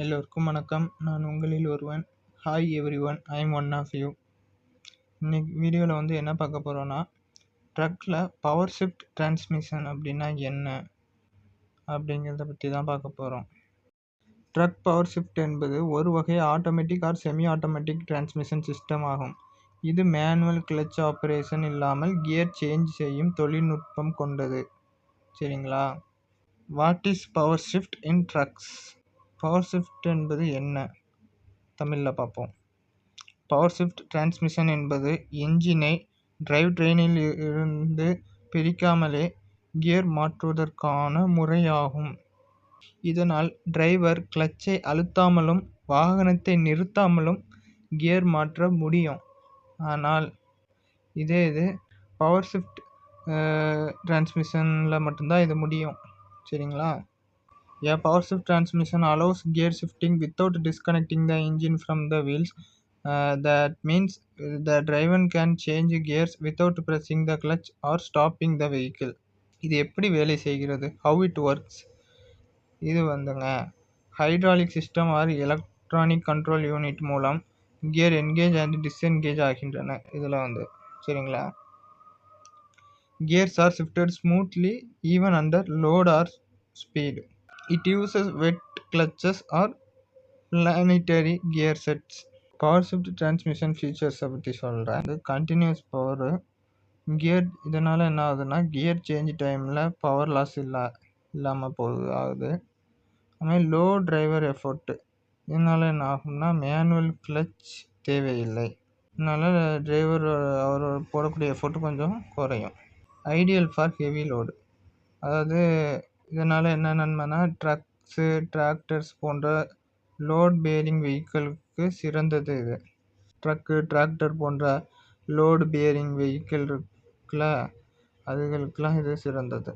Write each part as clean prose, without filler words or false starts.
எல்லோருக்கும் வணக்கம். நான் உங்களில் ஒருவன். Hi everyone, I am one of you. இன்னைக்கு வீடியோவில் என்ன பார்க்க போகிறோன்னா, ட்ரக்கில் பவர் ஷிஃப்ட் டிரான்ஸ்மிஷன் அப்படின்னா என்ன அப்படிங்கிறத பற்றி தான் பார்க்க போகிறோம். ட்ரக் பவர் ஷிஃப்ட் என்பது ஒரு வகை automatic or semi automatic transmission system ஆகும். இது மேனுவல் கிளட்ச் ஆப்ரேஷன் இல்லாமல் கியர் சேஞ்ச் செய்யும் தொழில்நுட்பம் கொண்டது. சரிங்களா? What is power shift in trucks? Power shift என்பது என்ன? தமிழில் பார்ப்போம். பவர் ஷிஃப்ட் டிரான்ஸ்மிஷன் என்பது என்ஜினை டிரைவ் ட்ரெயினில் இருந்து பிரிக்காமலே கியர் மாற்றுவதற்கான முறையாகும். இதனால் டிரைவர் கிளட்சை அழுத்தாமலும் வாகனத்தை நிறுத்தாமலும் கியர் மாற்ற முடியும். ஆனால் இது பவர் ஷிஃப்ட் டிரான்ஸ்மிஷனில் மட்டும்தான் இது முடியும். சரிங்களா? A power shift transmission allows gear shifting without disconnecting the engine from the wheels. That means the driver can change gears without pressing the clutch or stopping the vehicle. இது எப்படி வேலை செய்கிறது? How it works? இது hydraulic system R electronic control unit மூலம் gear engage and disengage ஆகின்றன. இதில் சரிங்களா? Gears are shifted smoothly even under load or speed. It uses wet clutches or planetary gear sets. Power shift transmission ஃபீச்சர்ஸை பற்றி சொல்கிறேன். Continuous power gear. இதனால் என்ன ஆகுதுன்னா, கியர் சேஞ்ச் டைமில் பவர் லாஸ் இல்லாமல் ஆகுது. அதுமாதிரி லோ டிரைவர் எஃபோர்ட்டு. இதனால் என்ன ஆகும்னா, மேனுவல் கிளட்ச் தேவையில்லை. அதனால் டிரைவர் அவர் போடக்கூடிய எஃபோர்ட்டு கொஞ்சம் குறையும். Ideal for heavy load. அதாவது இதனால் என்ன நன்மைனா, ட்ரக்ஸு, டிராக்டர்ஸ் போன்ற லோட் பேரிங் வெஹிக்கிளுக்கு சிறந்தது. இது ட்ரக்கு, டிராக்டர் போன்ற லோடு பேரிங் வெஹிக்கிள் இருக்குல்ல, அதுகளுக்கெல்லாம் இது சிறந்தது.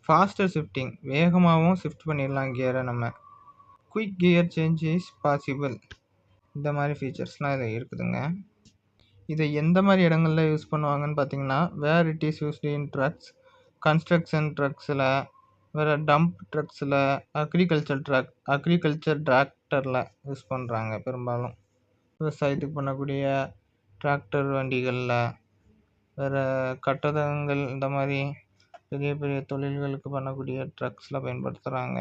Pastor shifting. வேகமாகவும் ஷிஃப்ட் பண்ணிடலாம் கியரை நம்ம. Quick gear change is possible. இந்த மாதிரி ஃபீச்சர்ஸ்லாம் இது இருக்குதுங்க. இதை எந்த மாதிரி இடங்களில் யூஸ் பண்ணுவாங்கன்னு பார்த்தீங்கன்னா, where it is used in trucks, construction ட்ரக்ஸில், வேறு டம்ப் ட்ரக்ஸில், அக்ரிகல்ச்சர் டிராக்டரில் யூஸ் பண்ணுறாங்க. பெரும்பாலும் விவசாயத்துக்கு பண்ணக்கூடிய டிராக்டர் வண்டிகளில், வேறு கட்டடங்கள், இந்த மாதிரி பெரிய பெரிய தொழில்களுக்கு பண்ணக்கூடிய ட்ரக்ஸில் பயன்படுத்துகிறாங்க.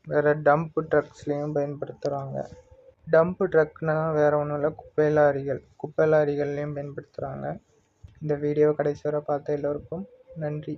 வேறு டம்ப் ட்ரக்ஸ்லேயும் பயன்படுத்துகிறாங்க. டம்ப் ட்ரக்னால் வேறு ஒன்றும் இல்லை, குப்பை லாரிகள்லேயும் பயன்படுத்துகிறாங்க. இந்த வீடியோ கடைசி வரை பார்த்த எல்லோருக்கும் நன்றி.